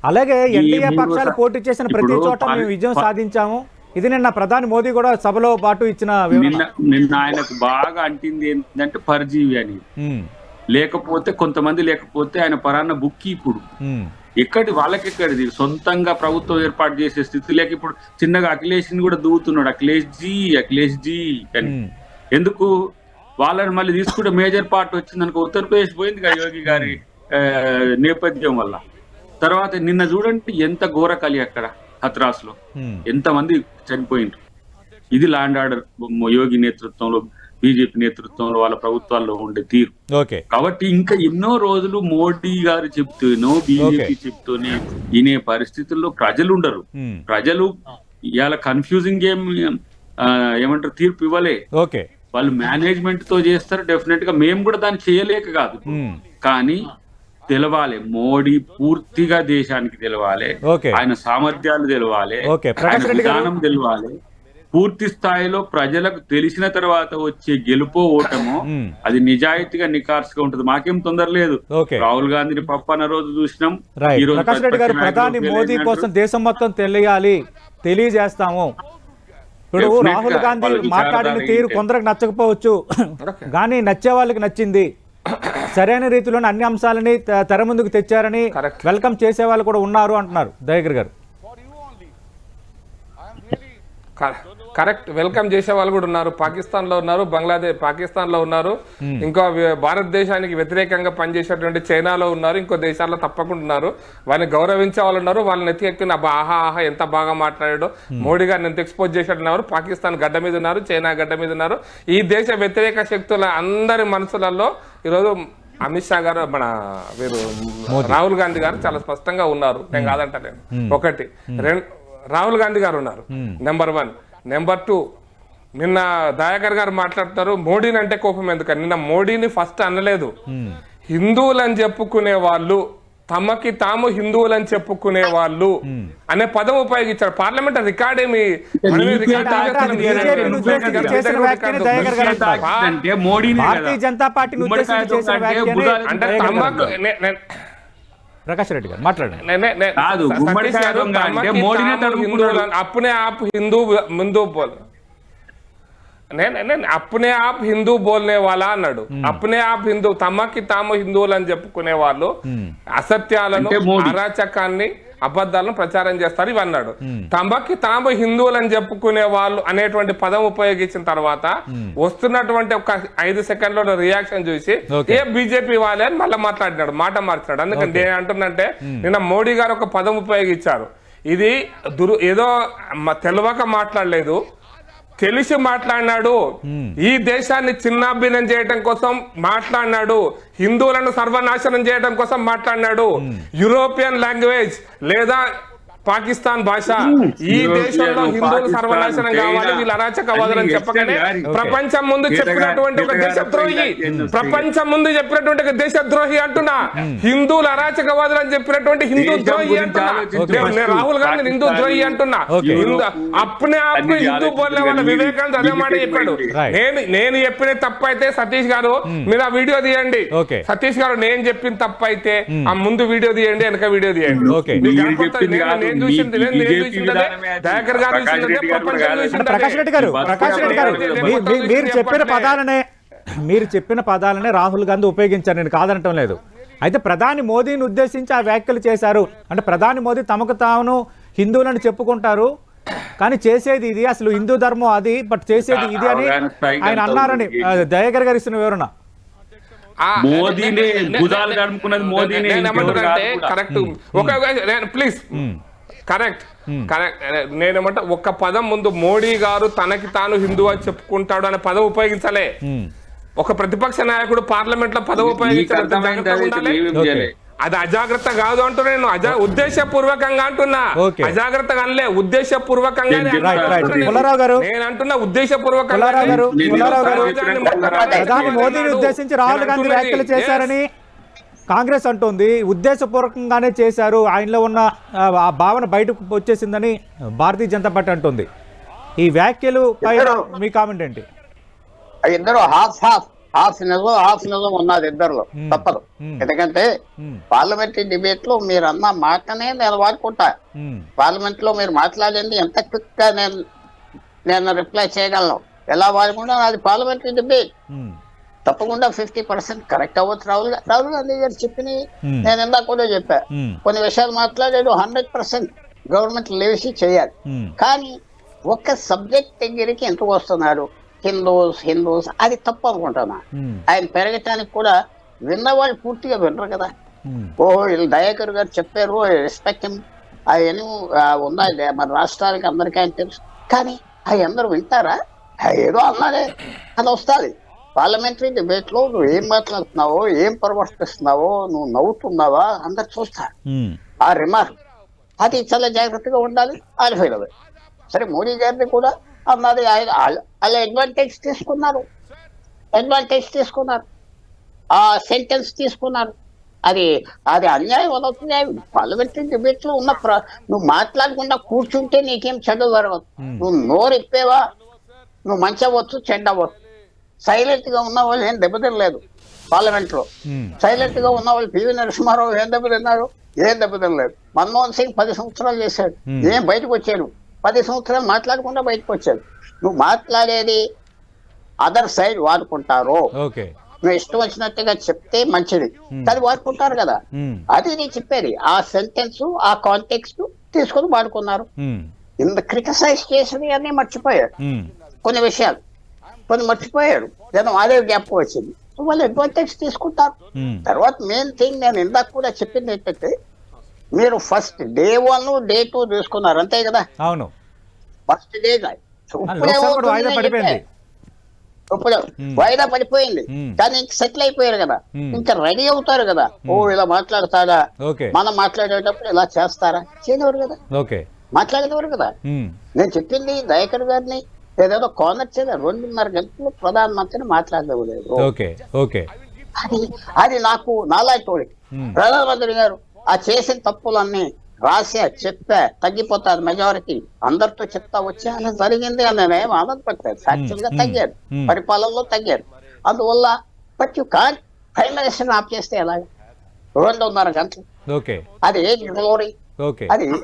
అలాగే ఎన్డీఏ పక్షాలు పోటీ చేసిన ప్రతి చోట మేము విజయం సాధించాము. ఇది నిన్న ప్రధాని మోదీ కూడా సభలో పాటు ఇచ్చిన నిన్న ఆయనకు బాగా అంటింది ఏంటంటే పరజీవి అని. లేకపోతే కొంతమంది లేకపోతే ఆయన పరాన్న బుక్కి ఇప్పుడు వాళ్ళకెక్కడిది సొంతంగా ప్రభుత్వం ఏర్పాటు చేసే స్థితి లేక ఇప్పుడు చిన్నగా అఖిలేష్ ని కూడా దూవుతున్నాడు, అఖిలేష్ జీ అని. ఎందుకు? వాళ్ళని మళ్ళీ తీసుకుంటే మేజర్ పార్ట్ వచ్చింది అనుకో, ఉత్తరప్రదేశ్ పోయింది కదా యోగి గారి నేపథ్యం వల్ల. తర్వాత నిన్న చూడండి ఎంత ఘోరకలి అక్కడ హత్రాస్లో ఎంతమంది చనిపోయిండ్రు. ఇది ల్యాండ్ ఆర్డర్ యోగి నేతృత్వంలో, బీజేపీ నేతృత్వంలో వాళ్ళ ప్రభుత్వాల్లో ఉండే తీరు. కాబట్టి ఇంకా ఎన్నో రోజులు మోడీ గారు చెప్తూనో బీజేపీ చెప్తూనే వినే పరిస్థితుల్లో ప్రజలు ఉండరు. ప్రజలు ఇవాళ కన్ఫ్యూజింగ్ ఏమంటారు తీర్పు ఇవ్వలే. వాళ్ళు మేనేజ్మెంట్ తో చేస్తారు. డెఫినెట్ గా మేము కూడా దాన్ని చేయలేక కాదు, కానీ తెలవాలి మోడీ పూర్తిగా దేశానికి తెలవాలి, ఆయన సామర్థ్యాలు తెలవాలి, ఆయన విధానం తెలవాలి. పూర్తి స్థాయిలో ప్రజలకు తెలిసిన తర్వాత వచ్చే గెలుపో ఓటమో అది నిజాయితీగా నికార్సుగా ఉంటుంది. మాకేం తొందర లేదు. రాహుల్ గాంధీని పప్పన్న రోజు చూసినాం. ప్రకాష్ రెడ్డి గారు ప్రధాని మోదీ కోసం దేశం మొత్తం తెలియజేస్తాము. ఇప్పుడు రాహుల్ గాంధీ మాట్లాడిన తీరు కొందరికి నచ్చకపోవచ్చు, కానీ నచ్చే వాళ్ళకి నచ్చింది. సరైన రీతిలోని అన్ని అంశాలని తెర ముందుకు తెచ్చారని వెల్కమ్ చేసే వాళ్ళు కూడా ఉన్నారు అంటున్నారు దయాకర్ గారు. కరెక్ట్, వెల్కమ్ చేసే వాళ్ళు కూడా ఉన్నారు. పాకిస్తాన్ లో ఉన్నారు, పాకిస్తాన్ లో ఉన్నారు, ఇంకో భారతదేశానికి వ్యతిరేకంగా పనిచేసేటువంటి చైనాలో ఉన్నారు, ఇంకో దేశాల్లో తప్పకుండా ఉన్నారు. వాళ్ళని గౌరవించే వాళ్ళు ఉన్నారు. వాళ్ళని ఎత్తికెక్కిన ఆహా ఎంత బాగా మాట్లాడాడు, మోడీ గారిని ఎంత ఎక్స్పోజ్ చేసేట్టున్నారు. పాకిస్తాన్ గడ్డ మీద ఉన్నారు, చైనా గడ్డ మీద ఉన్నారు. ఈ దేశ వ్యతిరేక శక్తుల అందరి మనసులలో ఈరోజు అమిత్ షా గారు, మన వీరు రాహుల్ గాంధీ గారు చాలా స్పష్టంగా ఉన్నారు. నేను కాదంటలేను. ఒకటి రాహుల్ గాంధీ గారు ఉన్నారు, నెంబర్ 1. నెంబర్ 2, నిన్న దయాకర్ గారు మాట్లాడుతారు మోడీని అంటే కోపం ఎందుకని. నిన్న మోడీని ఫస్ట్ అనలేదు. హిందువులని చెప్పుకునే వాళ్ళు, తమకి తాము హిందువులని చెప్పుకునే వాళ్ళు అనే పదం ఉపయోగించారు. పార్లమెంట్ రికార్డ్ ఏమి భారతీయ జనతా పార్టీని ఉద్దేశించి చేసిన వ్యాఖ్య అంటే प्रकाश रेड्डी गाరు మాట్లాడండి. కాదు గుమ్మడి కాయ దొంగ అంటే మోడీనే తడుపుకుంటాడు. अपने आप हिंदू ముందు बोल నేను अपने आप हिंदू बोलने वाला అన్నాడు. अपने आप हिंदू తమకి తాము హిందువులు అని చెప్పుకునే వాళ్ళు అసత్యాలను, అరాచకాన్ని, అబద్ధాలను ప్రచారం చేస్తారు ఇవన్నాడు. తమకి తాము హిందువులు అని చెప్పుకునే వాళ్ళు అనేటువంటి పదం ఉపయోగించిన తర్వాత వస్తున్నటువంటి ఒక 5 సెకండ్ల రియాక్షన్ చూసి ఏ బీజేపీ వాళ్ళే అని మళ్ళీ మాట్లాడినాడు, మాట మార్చినాడు. అందుకని నేను అంటున్నంటే నిన్న మోడీ గారు ఒక పదం ఉపయోగించారు. ఇది ఏదో తెలియక మాట్లాడలేదు, తెలిసి మాట్లాడినాడు. ఈ దేశాన్ని చిన్నాభిన్నం చేయడం కోసం మాట్లాడినాడు, హిందువులను సర్వనాశనం చేయడం కోసం మాట్లాడినాడు. యూరోపియన్ లాంగ్వేజ్ లేదా పాకిస్తాన్ భాష, ఈ దేశంలో హిందువులు సర్వనాశనం కావాలి, వీళ్ళు అరాచకవాదులని చెప్పగానే ప్రపంచం ముందు చెప్పినటువంటి ఒక దేశద్రోహి, ప్రపంచం ముందు చెప్పినటువంటి ఒక దేశద్రోహి అంటున్నా. హిందువులు అరాచకవాదులు అని చెప్పినటువంటి హిందూ ద్రోహి అంటున్నా. రాహుల్ గాంధీ హిందూ ద్రోహి అంటున్నా. అప్పుడే ఆపు హిందూ బోలే వాళ్ళ వివేకానంద అదే మాట చెప్పాడు. నేను చెప్పిన తప్పు అయితే సతీష్ గారు మీరు ఆ వీడియో తీయండి. సతీష్ గారు నేను చెప్పిన తప్పు అయితే ఆ ముందు వీడియో తీయండి, వెనక వీడియో తీయండి. ప్రకాష్ రెడ్డి గారు మీరు చెప్పిన పదాలనే రాహుల్ గాంధీ ఉపయోగించారు, నేను కాదనటం లేదు. అయితే ప్రధాని మోదీని ఉద్దేశించి ఆ వ్యాఖ్యలు చేశారు. అంటే ప్రధాని మోదీ తమకు తాను హిందువులను చెప్పుకుంటారు, కానీ చేసేది ఇది, అసలు హిందూ ధర్మం అది, బట్ చేసేది ఇది అని ఆయన అన్నారని దయాకర్ గారు ఇస్తున్న వివరణ. మోదీనే భుజాలు గడుపుకున్నది మోదీనే. కరెక్ట్. Please correct correct. నేనేమంటా ఒక్క పదం ముందు మోడీ గారు తనకి తాను హిందూ అని చెప్పుకుంటాడు అనే పదం ఉపయోగించలే. ఒక ప్రతిపక్ష నాయకుడు పార్లమెంట్ లో పదవి ఉపయోగించాలి. అది అజాగ్రత్త కాదు అంటున్నా నేను. ఉద్దేశపూర్వకంగా అంటున్నా, అజాగ్రత్తగా అనలే, ఉద్దేశపూర్వకంగా నేను అంటున్నా. ఉద్దేశపూర్వకంగా ప్రధాని మోదీని ఉద్దేశించి రాహుల్ గాంధీ వ్యాఖ్యలు చేశారని కాంగ్రెస్ అంటోంది. ఉద్దేశపూర్వకంగానే చేశారు, ఆయనలో ఉన్న ఆ భావన బయటకు వచ్చేసిందని భారతీయ జనతా పార్టీ అంటుంది. ఈ వ్యాఖ్యలు పైన మీ కామెంట్ ఏంటి? ఇద్దరు హాఫ్ నిజం ఉన్నది ఇద్దరులో, తప్పదు. ఎందుకంటే పార్లమెంటరీ డిబేట్ లో మీరు అన్న మాటనే నేను వాడుకుంటా. పార్లమెంట్ లో మీరు మాట్లాడింది ఎంత క్విక్ గా నేను రిప్లై చేయగలను, ఎలా వాడుకుంటా, అది పార్లమెంటరీ డిబేట్. తప్పకుండా 50% కరెక్ట్ అవ్వచ్చు. రాహుల్ గాంధీ గారు చెప్పిన నేను ఇందాక కూడా చెప్పా, కొన్ని విషయాలు మాట్లాడాడు. 100% గవర్నమెంట్ లేచి చేయాలి. కానీ ఒక్క సబ్జెక్ట్ దగ్గరికి ఎందుకు వస్తున్నాడు? హిందూస్ అది తప్పు అనుకుంటున్నా. ఆయన పెరగటానికి కూడా విన్నవాళ్ళు పూర్తిగా వినరు కదా. ఓహో వీళ్ళు దయాకర్ గారు చెప్పారు, రెస్పెక్ట్ అవన్నీ ఉన్నాయి మన రాష్ట్రానికి అందరికీ ఆయన తెలుసు. కానీ అవి అందరూ వింటారా? ఏదో అన్నారే అది వస్తుంది. పార్లమెంటరీ డిబేట్ లో నువ్వు ఏం మాట్లాడుతున్నావో, ఏం ప్రవర్తిస్తున్నావో, నువ్వు నవ్వుతున్నావా అందరు చూస్తారు. ఆ రిమార్క్ అది చాలా జాగ్రత్తగా ఉండాలి. ఆలిఫైనవి సరే మోడీ గారిని కూడా అన్నది అలా అడ్వాంటేజ్ తీసుకున్నారు, ఆ సెంటెన్స్ తీసుకున్నారు. అది అన్యాయం అవుతుంది. పార్లమెంటరీ డిబేట్ లో ఉన్న నువ్వు మాట్లాడకుండా కూర్చుంటే నీకేం చెడు జరగదు. నువ్వు నోరు ఇప్పేవా, నువ్వు మంచి అవ్వచ్చు, చెడ్డ అవ్వచ్చు. సైలెంట్ గా ఉన్న వాళ్ళు ఏం దెబ్బతినలేదు పార్లమెంట్ లో. సైలెంట్ గా ఉన్న వాళ్ళు పివి నరసింహారావు ఏం దెబ్బతిన్నారు? ఏం దెబ్బతినలేదు. మన్మోహన్ సింగ్ 10 సంవత్సరాలు చేశాడు, ఏం బయటకు వచ్చాడు? 10 సంవత్సరాలు మాట్లాడకుండా బయటకు వచ్చాడు. నువ్వు మాట్లాడేది అదర్ సైడ్ వాడుకుంటారు. నువ్వు ఇష్టం వచ్చినట్టుగా చెప్తే మంచిది, అది వాడుకుంటారు కదా. అది నేను చెప్పేది. ఆ సెంటెన్స్ ఆ కాంటెక్స్ట్ తీసుకొని వాడుకున్నారు. ఇంత క్రిటిసైజ్ చేసింది అన్నీ మర్చిపోయాడు. కొన్ని విషయాలు మర్చిపోయాడు. జనం అదే గ్యాప్ వచ్చింది. వాళ్ళు అడ్వాంటేజ్ తీసుకుంటారు. తర్వాత మెయిన్ థింగ్ నేను ఇందాక కూడా చెప్పింది ఏంటంటే, మీరు ఫస్ట్ డే 1 డే 2 తీసుకున్నారు అంతే కదా. అవును, ఫస్ట్ డే ఇప్పుడు వాయిదా పడిపోయింది. కానీ ఇంక సెటిల్ అయిపోయారు కదా, ఇంకా రెడీ అవుతారు కదా. ఓ ఇలా మాట్లాడతాడా, మనం మాట్లాడేటప్పుడు ఇలా చేస్తారా, చేయనివారు కదా, మాట్లాడేవారు కదా. నేను చెప్పింది దయాకర్ గారిని ఏదేదో కార్నర్ చేయలేదు. 2.5 గంటలు ప్రధానమంత్రిని మాట్లాడలేదు. అది నాకు నాలాంటి వాడికి ప్రధానమంత్రి గారు ఆ చేసిన తప్పులన్నీ రాసా చెప్పా, తగ్గిపోతారు మెజారిటీ, అందరితో చెప్తా వచ్చా అలా జరిగింది అని నేనేం ఆనందపడతాను. యాక్చువల్ గా తగ్గారు, పరిపాలనలో తగ్గారు. అందువల్ల but you can't prime minister of చేస్తే ఎలాగ 2.5 గంటలు, అది ఏ గ్లోరీ.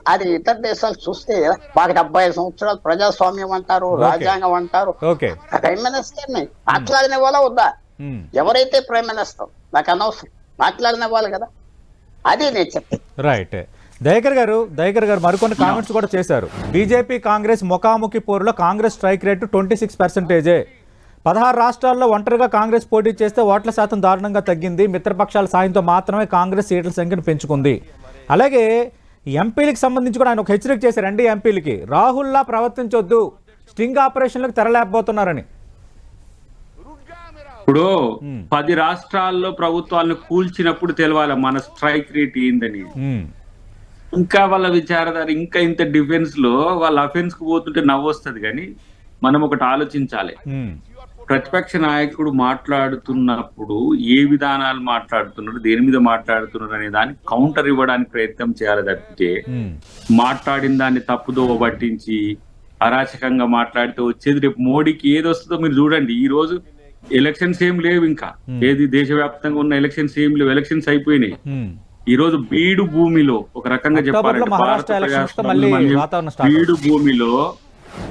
అది ఇతర దేశాలు చూస్తే మాకు 75 సంవత్సరాలు ప్రజాస్వామ్యం అంటారు, రాజ్యాంగం అంటారు. ప్రైమ్ మినిస్టర్ ని మాట్లాడిన వాళ్ళ వద్దా? ఎవరైతే ప్రైమ్ మినిస్టర్ నాకు అనవసరం, మాట్లాడిన వాళ్ళు కదా. అది నేను చెప్పాను. రైట్. దయాకర్ గారు మరికొన్ని కామెంట్స్ కూడా చేశారు. బీజేపీ కాంగ్రెస్ ముఖాముఖి పోరులో కాంగ్రెస్ స్ట్రైక్ రేటు 26%. 16 రాష్ట్రాల్లో ఒంటరిగా కాంగ్రెస్ పోటీ చేస్తే ఓట్ల శాతం దారుణంగా తగ్గింది. మిత్రపక్షాల సాయంతో మాత్రమే కాంగ్రెస్ సీట్ల సంఖ్యను పెంచుకుంది. అలాగే ఎంపీలకు సంబంధించి కూడా ఆయన ఒక హెచ్చరిక చేశారు. ఎన్డీ ఎంపీలకి రాహుల్లా ప్రవర్తించొద్దు, స్ట్రింగ్ ఆపరేషన్లకు తెరలేకపోతున్నారని. ఇప్పుడు 10 రాష్ట్రాల్లో ప్రభుత్వాలను కూల్చినప్పుడు తెలవాలి మన స్ట్రైక్ రేట్ ఏందని. ఇంకా వాళ్ళ విచారధార ఇంకా ఇంత డిఫెన్స్ లో వాళ్ళ అఫెన్స్ కు పోతుంటే నవ్వు వస్తుంది. కానీ మనం ఒకటి ఆలోచించాలి, ప్రతిపక్ష నాయకుడు మాట్లాడుతున్నప్పుడు ఏ విధానాలు మాట్లాడుతున్నాడు, దేని మీద మాట్లాడుతున్నాడు అనే దానికి కౌంటర్ ఇవ్వడానికి ప్రయత్నం చేయాలి తప్పితే మాట్లాడిన దాన్ని తప్పుదో పట్టించి అరాచకంగా మాట్లాడితే వచ్చేది రేపు మోడీకి ఏది వస్తుందో మీరు చూడండి. ఈ రోజు ఎలక్షన్స్ ఏం లేవు, ఇంకా ఏది దేశవ్యాప్తంగా ఉన్న ఎలక్షన్స్ ఏం లేవు, ఎలక్షన్స్ అయిపోయినాయి. ఈ రోజు బీడు భూమిలో ఒక రకంగా చెప్పాలంటే బీడు భూమిలో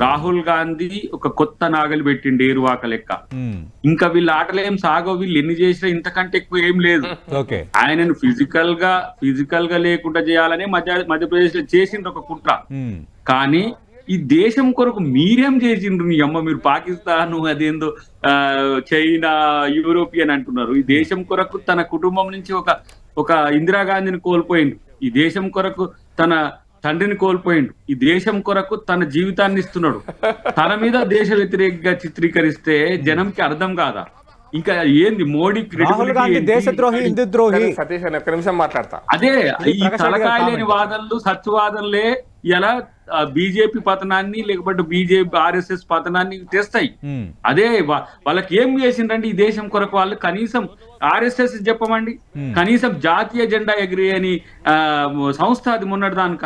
రాహుల్ గాంధీ ఒక కొత్త నాగలి పెట్టిండు, ఏరువాక లెక్క. ఇంకా వీళ్ళ ఆటలేం సాగో, వీళ్ళు ఎన్ని చేసినా ఇంతకంటే ఎక్కువ ఏం లేదు. ఆయనను ఫిజికల్ గా లేకుండా చేయాలని మధ్యప్రదేశ్ లో చేసింది ఒక కుట్ర. కానీ ఈ దేశం కొరకు మీరేం చేసిండ్రు నీ అమ్మ? మీరు పాకిస్తాన్ అదేందో చైనా యూరోపియన్ అంటున్నారు. ఈ దేశం కొరకు తన కుటుంబం నుంచి ఒక ఇందిరాగాంధీని కోల్పోయిండు. ఈ దేశం కొరకు తన తండ్రిని కోల్పోయిండు. ఈ దేశం కొరకు తన జీవితాన్ని ఇస్తున్నాడు. తన మీద దేశ వ్యతిరేకంగా చిత్రీకరిస్తే జనంకి అర్థం కాదా? ఇంకా ఏంది మోడీ రాహుల్ గాంధీ దేశద్రోహి, హిందూ ద్రోహి. సతీష్ అని ఒక్క నిమిషం మాట్లాడతా. అదే ఈ తలకాయ లేని వాదనలు సత్వాదనలే ఇలా బీజేపీ పతనాన్ని లేకపోతే బీజేపీ ఆర్ఎస్ఎస్ పతనాన్ని తెస్తాయి. అదే వాళ్ళకి ఏం చేసిండ్రండి ఈ దేశం కొరకు? వాళ్ళు కనీసం ఆర్ఎస్ఎస్ చెప్పమండి, కనీసం జాతీయ జెండా ఎగిరి అని సంస్థ అది మొన్నటి దానిక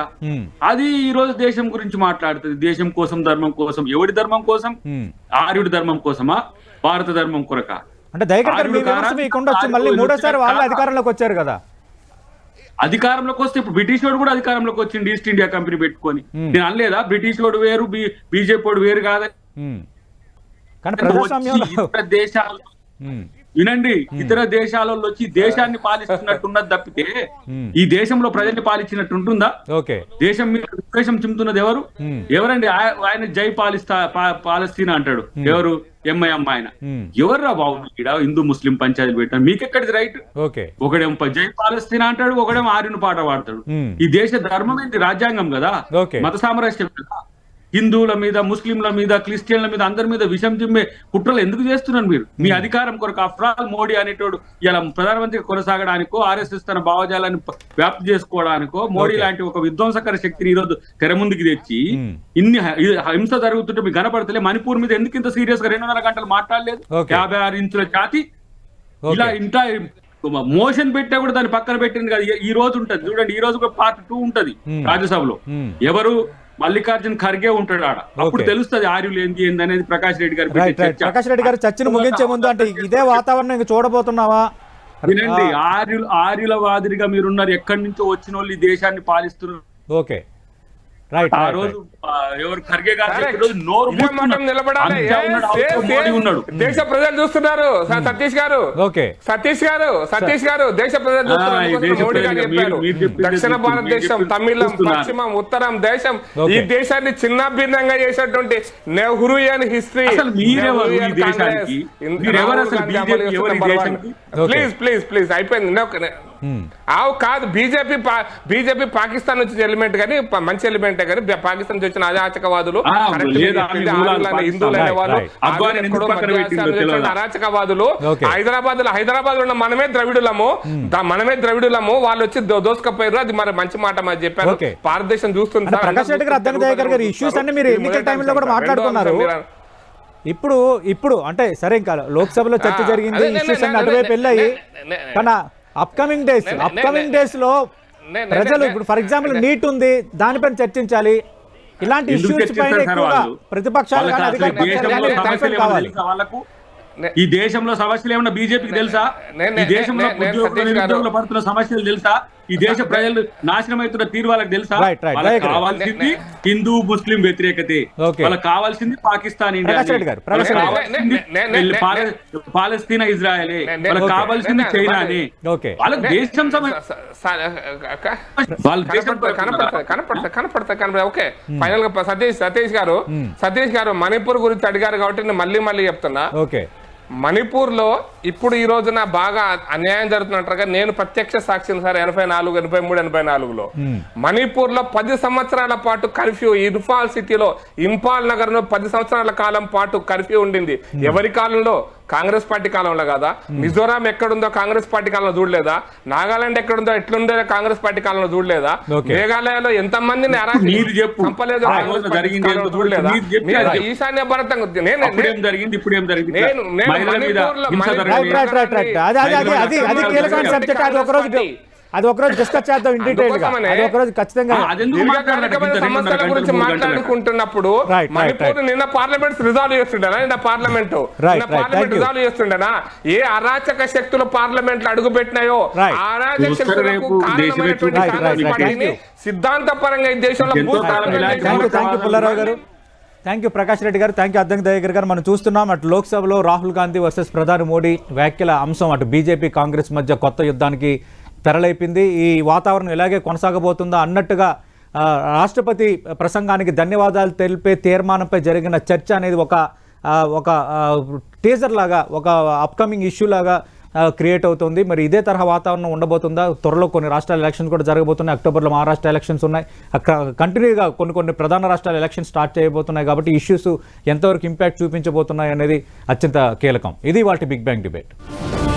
అది ఈ రోజు దేశం గురించి మాట్లాడుతుంది. దేశం కోసం, ధర్మం కోసం. ఎవడి ధర్మం కోసం? ఆర్యుడి ధర్మం కోసమా, భారత ధర్మం కొరక? అంటే దయగర్ మీకుండా వచ్చి మళ్ళీ మూడోసారి వాళ్ళు అధికారంలోకి వచ్చారు కదా. అధికారంలోకి వస్తే ఇప్పుడు బ్రిటిష్ వాడు కూడా అధికారంలోకి వచ్చింది ఈస్ట్ ఇండియా కంపెనీ పెట్టుకొని. నేను అనలేదా బ్రిటిష్ వాడు వేరు, బీజేపీ వాడు వేరు కాదని? ఇతర దేశాలు వినండి, ఇతర దేశాలలో వచ్చి దేశాన్ని పాలిస్తున్నట్టున్నది తప్పితే ఈ దేశంలో ప్రజల్ని పాలించినట్టు ఉంటుందా? దేశం మీద ద్వేషం చిమ్ముతున్నది ఎవరు? ఎవరండి? ఆయన జై పాలస్తీనా అంటాడు. ఎవరు? ఎంఐఎం ఆయన. ఎవర్రా బాబు ఇక్కడ హిందూ ముస్లిం పంచాయతీలు పెట్టారు? మీకెక్కడిది రైట్? ఒకడేమో జై పాలస్తీనా అంటాడు, ఒకడేమో ఆర్యుని పాట పాడతాడు. ఈ దేశ ధర్మం ఏంటి? రాజ్యాంగం కదా, మత సామరస్యం కదా. హిందువుల మీద, ముస్లింల మీద, క్రిస్టియన్ల మీద, అందరి మీద విషం చిమ్మే కుట్రలు ఎందుకు చేస్తున్నారు మీరు? మీ అధికారం కొరకు. ఆఫ్టర్ ఆల్ మోడీ అనేటోడు ఇలా ప్రధానమంత్రి కొనసాగడానికో, ఆర్ఎస్ఎస్ తన భావజాలాన్ని వ్యాప్తి చేసుకోవడానికో, మోడీ లాంటి ఒక విధ్వంసకర శక్తిని ఈ రోజు తెర ముందుకు తెచ్చి ఇన్ని హింస జరుగుతుంటే మీకు కనపడతలే? మణిపూర్ మీద ఎందుకు ఇంత సీరియస్ గా 200 గంటలు మాట్లాడలేదు? 56 ఇంచుల జాతి ఇలా ఇంత మోషన్ పెట్టా కూడా దాన్ని పక్కన పెట్టింది కదా. ఈ రోజు ఉంటది చూడండి, ఈ రోజు పార్ట్ 2 ఉంటది రాజ్యసభలో. ఎవరు? మల్లికార్జున్ ఖర్గే ఉంటాడు ఆడ. అప్పుడు తెలుస్తుంది ఆర్యులు ఏంది అనేది. ప్రకాష్ రెడ్డి గారు చర్చను ముగించే ముందు అంటే ఇదే వాతావరణం చూడబోతున్నావా? వినండి, ఆర్యుల వాదిరిగా మీరున్నారు. ఎక్కడి నుంచో వచ్చిన వాళ్ళు ఈ దేశాన్ని పాలిస్తున్నారు. ఓకే, ఆ రోజు ఎవరు ఖర్గే గారు నోరు నిలబడాలి. దేశ ప్రజలు చూస్తున్నారు. సతీష్ గారు దేశ ప్రజలు చూస్తున్నారు. మోడీ గారు చెప్పారు దక్షిణ భారతదేశం, తమిళం, పశ్చిమం, ఉత్తరం దేశం, ఈ దేశాన్ని చిన్న భిన్నంగా చేసేటువంటి నెహ్రూయన్ హిస్టరీ. ప్లీజ్ అయిపోయింది. కాదు, బీజేపీ పాకిస్తాన్ నుంచి ఎలిమెంట్ కానీ మంచి ఎలిమెంటే కానీ పాకిస్తాన్ నుంచి వచ్చిన అరాచకవాదులు, హిందువులు అనేవాళ్ళు, అరాచకవాదులు. హైదరాబాద్ లో ఉన్న మనమే ద్రవిడులము, వాళ్ళు వచ్చి దోసుకపోయారు. అది మరి మంచి మాట మరి చెప్పారు. భారతదేశం చూస్తుంది. ఇప్పుడు అంటే సరే, ఇంకా లోక్సభలో చర్చ జరిగింది, ఇష్యూస్ అన్ని అటువైపు వెళ్ళాయి. కానీ అప్కమింగ్ డేస్ లో ప్రజలు ఇప్పుడు ఫర్ ఎగ్జాంపుల్ నీట్ ఉంది, దానిపైన చర్చించాలి. ఇలాంటి ఇష్యూస్ పైన ఎక్కువగా ప్రతిపక్షాలు కానీ అధికార పక్షాలు కావాలి. ఈ దేశంలో సమస్యలు ఏమన్నా బీజేపీకి తెలుసా? ఈ దేశంలో ఉద్యోగుల పడుతున్న సమస్యలు తెలుసా? ఈ దేశ ప్రజలు నాశనం అవుతున్న తీరు వాళ్ళకి తెలుసా? వాళ్ళకి కావాల్సింది హిందూ ముస్లిం వ్యతిరేకతే, వాళ్ళకి కావాల్సింది పాకిస్తాన్ ఇండియా, పాలస్తీనా ఇజ్రాయలే, వాళ్ళకి కావాల్సింది చైనానే. వాళ్ళకి దేశం కనపడతా. ఓకే, ఫైనల్ గా సతీష్ గారు మణిపూర్ గురించి అడిగారు కాబట్టి నేను మళ్ళీ చెప్తున్నా. మణిపూర్ లో ఇప్పుడు ఈ రోజున బాగా అన్యాయం జరుగుతున్నట్టుగా నేను ప్రత్యక్ష సాక్షిని సార్. 84, 83, 84లో మణిపూర్ లో 10 సంవత్సరాల పాటు కర్ఫ్యూ. ఇంఫాల్ సిటీలో, ఇంఫాల్ నగర్ లో 10 సంవత్సరాల కాలం పాటు కర్ఫ్యూ ఉండింది. ఎవరి కాలంలో? కాంగ్రెస్ పార్టీ కాలంలో కదా. మిజోరాం ఎక్కడుందో కాంగ్రెస్ పార్టీ కాలంలో చూడలేదా? నాగాలాండ్ ఎక్కడుందో ఎట్లుందో కాంగ్రెస్ పార్టీ కాలంలో చూడలేదా? మేఘాలయలో ఎంత మందిని చంపలేదు చూడలేదా? ఈశాన్య భారతం అది ఒకరోజు డిస్కస్ చేద్దాం ఇన్ డీటెయిల్ గా. అది ఒకరోజు ఖచ్చితంగా సమస్యల గురించి మాట్లాడుకుంటున్నప్పుడు మణిపూర్ నిన్న పార్లమెంట్ రిజాల్వ్ చేస్తుండేనా? ఏ అరాచక శక్తులు పార్లమెంట్ లో అడుగు పెట్టినాయో అరాచక శక్తులకు కారణమైనటువంటి సిద్ధాంతపరంగా ఈ దేశంలో. పుల్లారావు గారు, థ్యాంక్ యూ. ప్రకాష్ రెడ్డి గారు, థ్యాంక్ యూ. అద్దంకి దయాకర్ గారు. మనం చూస్తున్నాం అటు లోక్సభలో రాహుల్ గాంధీ వర్సెస్ ప్రధాని మోడీ వ్యాఖ్యల అంశం అటు బీజేపీ కాంగ్రెస్ మధ్య కొత్త యుద్ధానికి తెరలేపింది. ఈ వాతావరణం ఇలాగే కొనసాగబోతుందా అన్నట్టుగా రాష్ట్రపతి ప్రసంగానికి ధన్యవాదాలు తెలిపే తీర్మానంపై జరిగిన చర్చ అనేది ఒక టీజర్ లాగా, ఒక అప్కమింగ్ ఇష్యూ లాగా క్రియేట్ అవుతుంది. మరి ఇదే తరహా వాతావరణం ఉండబోతుందా? త్వరలో కొన్ని రాష్ట్రాల ఎలక్షన్స్ కూడా జరగబోతున్నాయి. అక్టోబర్లో మహారాష్ట్ర ఎలక్షన్స్ ఉన్నాయి. కంటిన్యూగా కొన్ని ప్రధాన రాష్ట్రాల ఎలక్షన్స్ స్టార్ట్ చేయబోతున్నాయి. కాబట్టి ఇష్యూస్ ఎంతవరకు ఇంపాక్ట్ చూపించబోతున్నాయి అనేది అత్యంత కీలకం. ఇది వాటి బిగ్ బ్యాంగ్ డిబేట్.